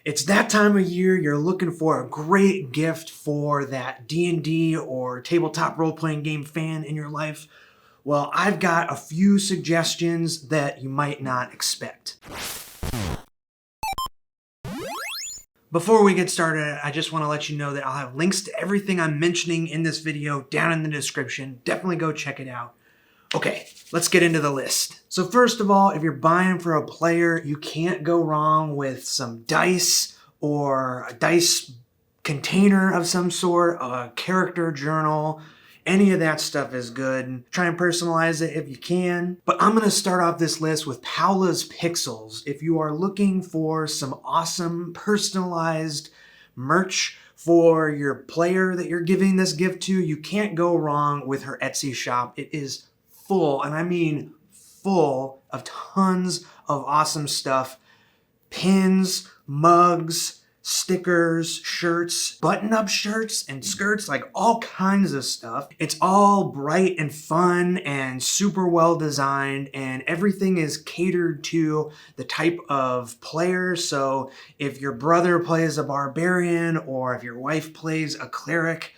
It's that time of year. You're looking for a great gift for that D&D or tabletop role-playing game fan in your life. Well, I've got a few suggestions that you might not expect. Before we get started, I just want to let you know that I'll have links to everything I'm mentioning in this video down in the description. Definitely go check it out. Okay, let's get into the list. So first of all, if you're buying for a player, you can't go wrong with some dice or a dice container of some sort, a character journal. Any of that stuff is good. Try and personalize it if you can. But I'm gonna start off this list with Paula's Pixels. If you are looking for some awesome personalized merch for your player that you're giving this gift to, you can't go wrong with her Etsy shop. It is full, and I mean full, of tons of awesome stuff. Pins, mugs, stickers, shirts, button-up shirts and skirts, like all kinds of stuff. It's all bright and fun and super well designed, and everything is catered to the type of player. So if your brother plays a barbarian or if your wife plays a cleric,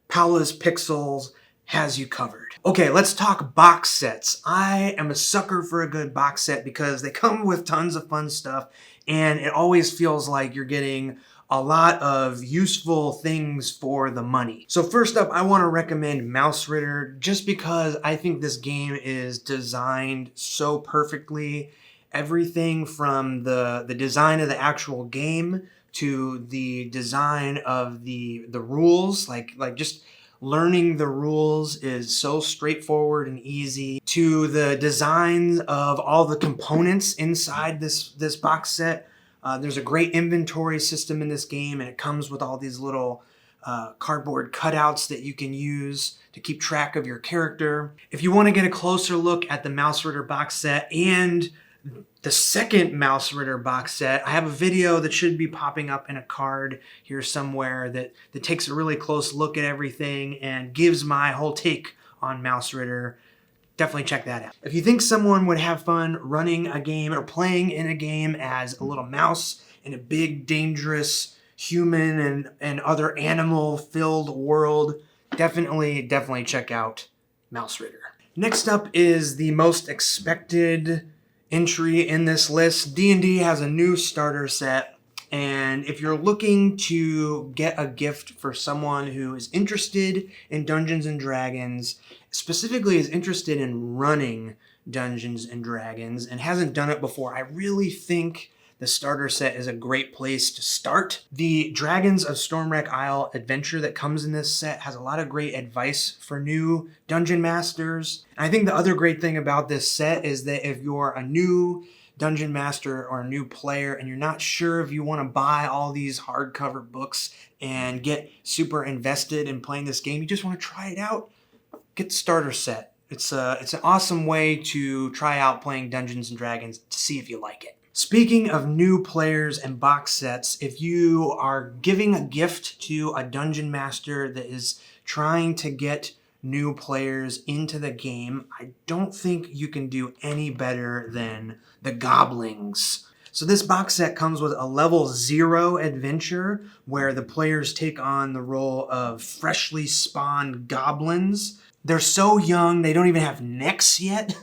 Paula's Pixels has you covered. Okay, let's talk box sets. I am a sucker for a good box set because they come with tons of fun stuff, and it always feels like you're getting a lot of useful things for the money. So first up, I want to recommend Mouse Ritter just because I think this game is designed so perfectly. Everything from the design of the actual game to the design of the rules, like just learning the rules is so straightforward and easy, to the designs of all the components inside this box set. There's a great inventory system in this game, and it comes with all these little cardboard cutouts that you can use to keep track of your character. If you want to get a closer look at the Mouse Ritter box set and the second Mouse Ritter box set, I have a video that should be popping up in a card here somewhere that takes a really close look at everything and gives my whole take on Mouse Ritter. Definitely check that out. If you think someone would have fun running a game or playing in a game as a little mouse in a big, dangerous human and other animal-filled world, definitely check out Mouse Ritter. Next up is the most expected entry in this list. D&D has a new starter set, and if you're looking to get a gift for someone who is interested in Dungeons and Dragons, specifically is interested in running Dungeons and Dragons and hasn't done it before, I really think the starter set is a great place to start. The Dragons of Stormwreck Isle adventure that comes in this set has a lot of great advice for new dungeon masters. And I think the other great thing about this set is that if you're a new dungeon master or a new player and you're not sure if you want to buy all these hardcover books and get super invested in playing this game, you just want to try it out, get the starter set. It's an awesome way to try out playing Dungeons and Dragons to see if you like it. Speaking of new players and box sets, if you are giving a gift to a dungeon master that is trying to get new players into the game, I don't think you can do any better than the Gobblings. So this box set comes with a level 0 adventure where the players take on the role of freshly spawned goblins. They're so young, they don't even have necks yet,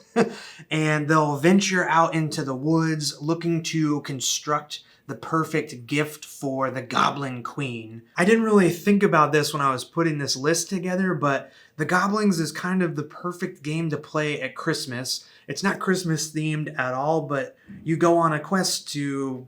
and they'll venture out into the woods looking to construct the perfect gift for the Goblin Queen. I didn't really think about this when I was putting this list together, but the Gobblings is kind of the perfect game to play at Christmas. It's not Christmas themed at all, but you go on a quest to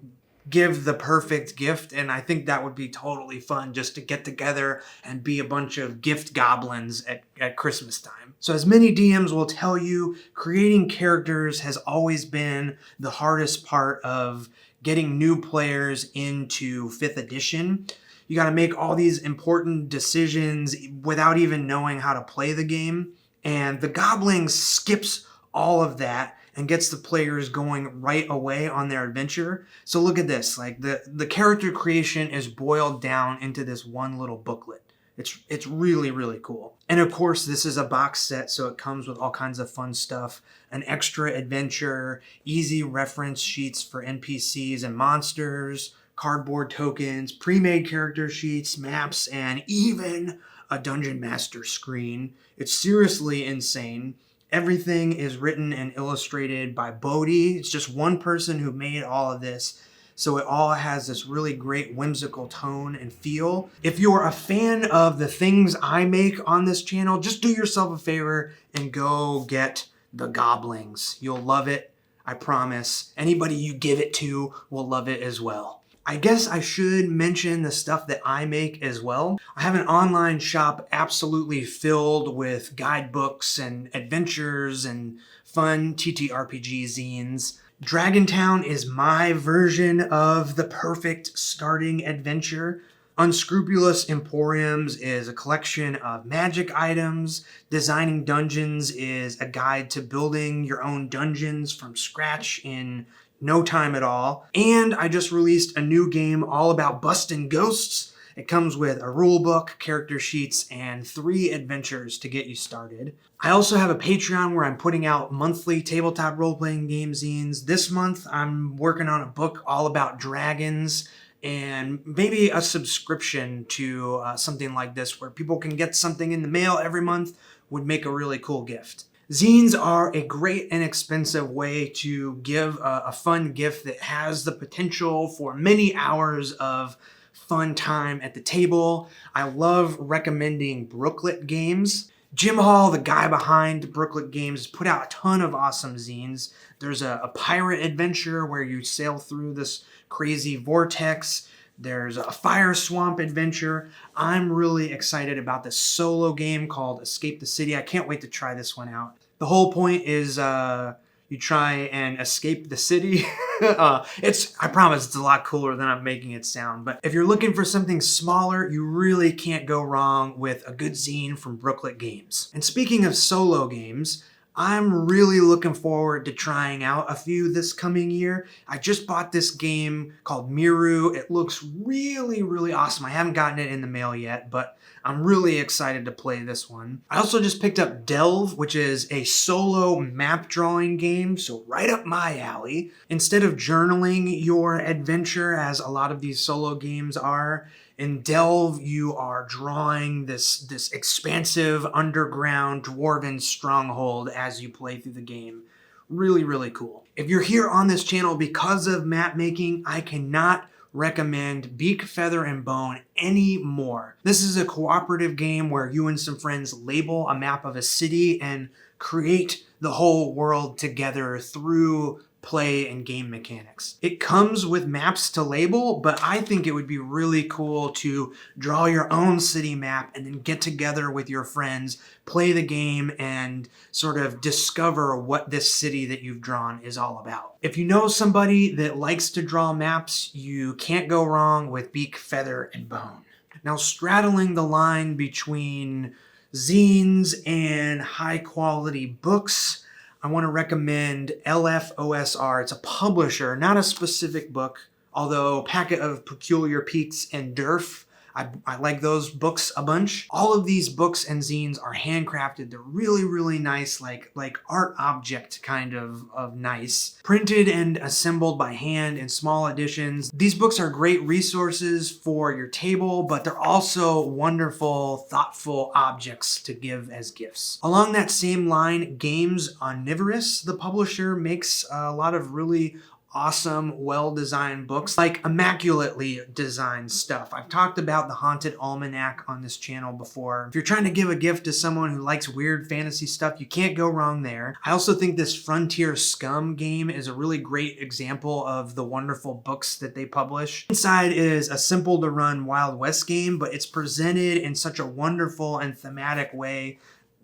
give the perfect gift, and I think that would be totally fun just to get together and be a bunch of gift goblins at Christmas time. So as many DMs will tell you, creating characters has always been the hardest part of getting new players into 5th edition. You got to make all these important decisions without even knowing how to play the game, and the Gobblings skips all of that and gets the players going right away on their adventure. So look at this, like the character creation is boiled down into this one little booklet. It's really, really cool. And of course, this is a box set, so it comes with all kinds of fun stuff, an extra adventure, easy reference sheets for NPCs and monsters, cardboard tokens, pre-made character sheets, maps, and even a Dungeon Master screen. It's seriously insane. Everything is written and illustrated by Bodhi. It's just one person who made all of this. So it all has this really great whimsical tone and feel. If you're a fan of the things I make on this channel, just do yourself a favor and go get the Gobblings. You'll love it, I promise. Anybody you give it to will love it as well. I guess I should mention the stuff that I make as well. I have an online shop absolutely filled with guidebooks and adventures and fun TTRPG zines. Dragontown is my version of the perfect starting adventure. Unscrupulous Emporiums is a collection of magic items. Designing Dungeons is a guide to building your own dungeons from scratch in no time at all. And I just released a new game all about busting ghosts. It comes with a rule book, character sheets, and 3 adventures to get you started. I also have a Patreon where I'm putting out monthly tabletop role-playing game zines. This month, I'm working on a book all about dragons, and maybe a subscription to something like this where people can get something in the mail every month would make a really cool gift. Zines are a great and inexpensive way to give a fun gift that has the potential for many hours of fun time at the table. I love recommending Brooklet Games. Jim Hall, the guy behind Brooklet Games, put out a ton of awesome zines. There's a pirate adventure where you sail through this crazy vortex. There's a fire swamp adventure. I'm really excited about this solo game called Escape the City. I can't wait to try this one out. The whole point is you try and escape the city. I promise it's a lot cooler than I'm making it sound. But if you're looking for something smaller, you really can't go wrong with a good zine from Brooklet Games. And speaking of solo games, I'm really looking forward to trying out a few this coming year. I just bought this game called Miru. It looks really, really awesome. I haven't gotten it in the mail yet, but I'm really excited to play this one. I also just picked up Delve, which is a solo map drawing game, so right up my alley. Instead of journaling your adventure, as a lot of these solo games are, in Delve, you are drawing this expansive underground dwarven stronghold as you play through the game. Really, really cool. If you're here on this channel because of map making, I cannot recommend Beak, Feather, and Bone anymore. This is a cooperative game where you and some friends label a map of a city and create the whole world together through play and game mechanics. It comes with maps to label, but I think it would be really cool to draw your own city map and then get together with your friends, play the game, and sort of discover what this city that you've drawn is all about. If you know somebody that likes to draw maps, you can't go wrong with Beak, Feather, and Bone. Now, straddling the line between zines and high quality books, I want to recommend LFOSR. It's a publisher, not a specific book, although Packet of Peculiar Peaks and Derf, I like those books a bunch. All of these books and zines are handcrafted. They're really, really nice, like art object kind of nice. Printed and assembled by hand in small editions. These books are great resources for your table, but they're also wonderful, thoughtful objects to give as gifts. Along that same line, Games Omnivorous, the publisher, makes a lot of really awesome, well-designed books, like immaculately designed stuff. I've talked about the Haunted Almanac on this channel before. If you're trying to give a gift to someone who likes weird fantasy stuff, you can't go wrong there. I also think this Frontier Scum game is a really great example of the wonderful books that they publish. Inside is a simple to run Wild West game, but it's presented in such a wonderful and thematic way.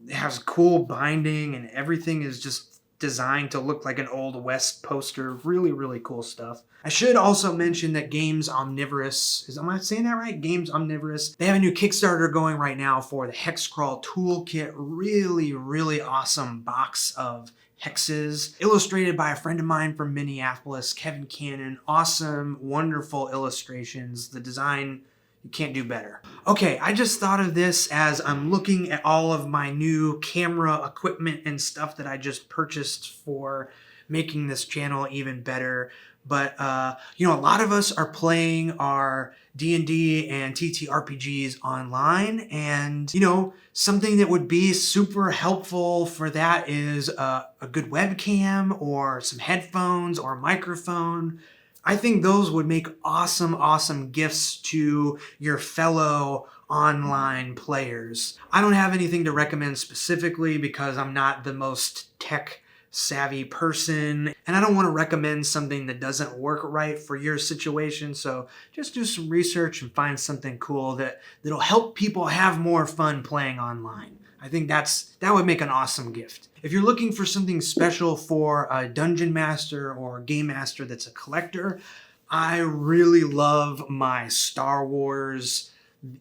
It has cool binding and everything is just designed to look like an Old West poster. Really, really cool stuff. I should also mention that Games Omnivorous, am I saying that right? Games Omnivorous. They have a new Kickstarter going right now for the Hexcrawl Toolkit. Really, really awesome box of hexes, illustrated by a friend of mine from Minneapolis, Kevin Cannon. Awesome, wonderful illustrations. The design, you can't do better. Okay, I just thought of this as I'm looking at all of my new camera equipment and stuff that I just purchased for making this channel even better. But, you know, a lot of us are playing our D&D and TTRPGs online, and, you know, something that would be super helpful for that is a good webcam or some headphones or a microphone. I think those would make awesome, awesome gifts to your fellow online players. I don't have anything to recommend specifically because I'm not the most tech savvy person, and I don't want to recommend something that doesn't work right for your situation. So just do some research and find something cool that'll help people have more fun playing online. I think that would make an awesome gift. If you're looking for something special for a dungeon master or game master that's a collector, I really love my Star Wars.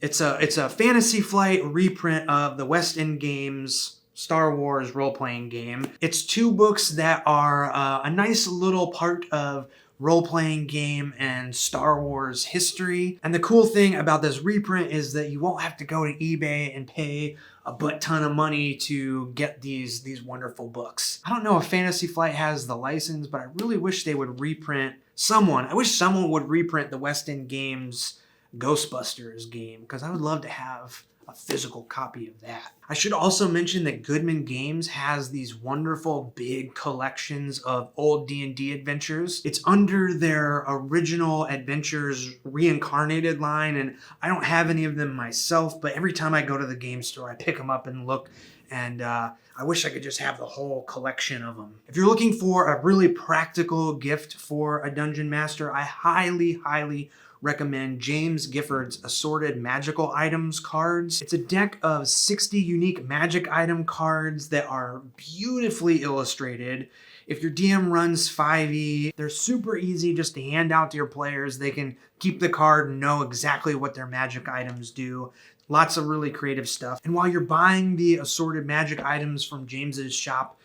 It's a Fantasy Flight reprint of the West End Games Star Wars role-playing game. It's 2 books that are a nice little part of role-playing game and Star Wars history. And the cool thing about this reprint is that you won't have to go to eBay and pay a butt ton of money to get these wonderful books. I don't know if Fantasy Flight has the license, but I really wish they would reprint I wish someone would reprint the West End Games Ghostbusters game, because I would love to have a physical copy of that. I should also mention that Goodman Games has these wonderful big collections of old D&D adventures. It's under their original adventures reincarnated line, and I don't have any of them myself, but every time I go to the game store, I pick them up and look, and I wish I could just have the whole collection of them. If you're looking for a really practical gift for a dungeon master, I highly, highly recommend James Gifford's Assorted Magical Items cards. It's a deck of 60 unique magic item cards that are beautifully illustrated. If your DM runs 5e, they're super easy just to hand out to your players. They can keep the card and know exactly what their magic items do. Lots of really creative stuff. And while you're buying the assorted magic items from James's shop,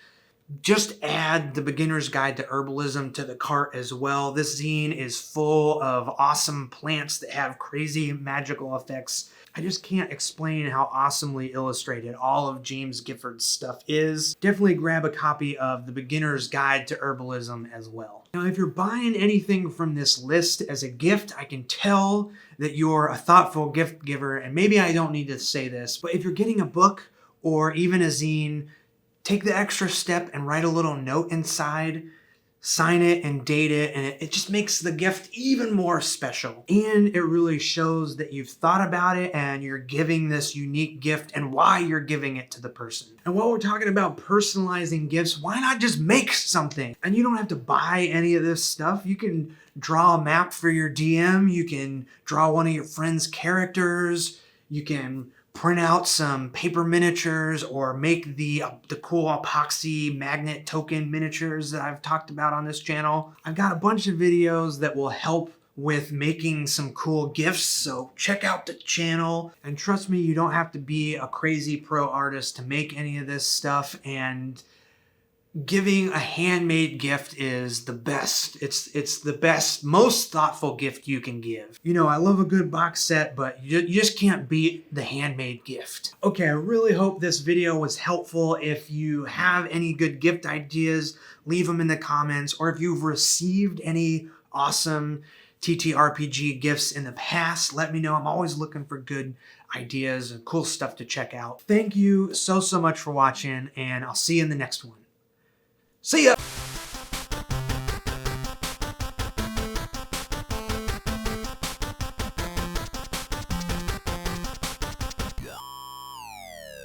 just add the Beginner's Guide to Herbalism to the cart as well. This zine is full of awesome plants that have crazy magical effects. I just can't explain how awesomely illustrated all of James Gifford's stuff is. Definitely grab a copy of the Beginner's Guide to Herbalism as well. Now, if you're buying anything from this list as a gift, I can tell that you're a thoughtful gift giver, and maybe I don't need to say this, but if you're getting a book or even a zine, take the extra step and write a little note inside, sign it and date it, and it just makes the gift even more special. And it really shows that you've thought about it and you're giving this unique gift and why you're giving it to the person. And while we're talking about personalizing gifts, why not just make something? And you don't have to buy any of this stuff. You can draw a map for your DM, you can draw one of your friend's characters, you can print out some paper miniatures or make the cool epoxy magnet token miniatures that I've talked about on this channel. I've got a bunch of videos that will help with making some cool gifts, so check out the channel. And trust me, you don't have to be a crazy pro artist to make any of this stuff, and giving a handmade gift is the best. It's the best, most thoughtful gift you can give. You know, I love a good box set, but you just can't beat the handmade gift. Okay, I really hope this video was helpful. If you have any good gift ideas, leave them in the comments, or if you've received any awesome TTRPG gifts in the past, let me know. I'm always looking for good ideas and cool stuff to check out. Thank you so much for watching, and I'll see you in the next one. See ya!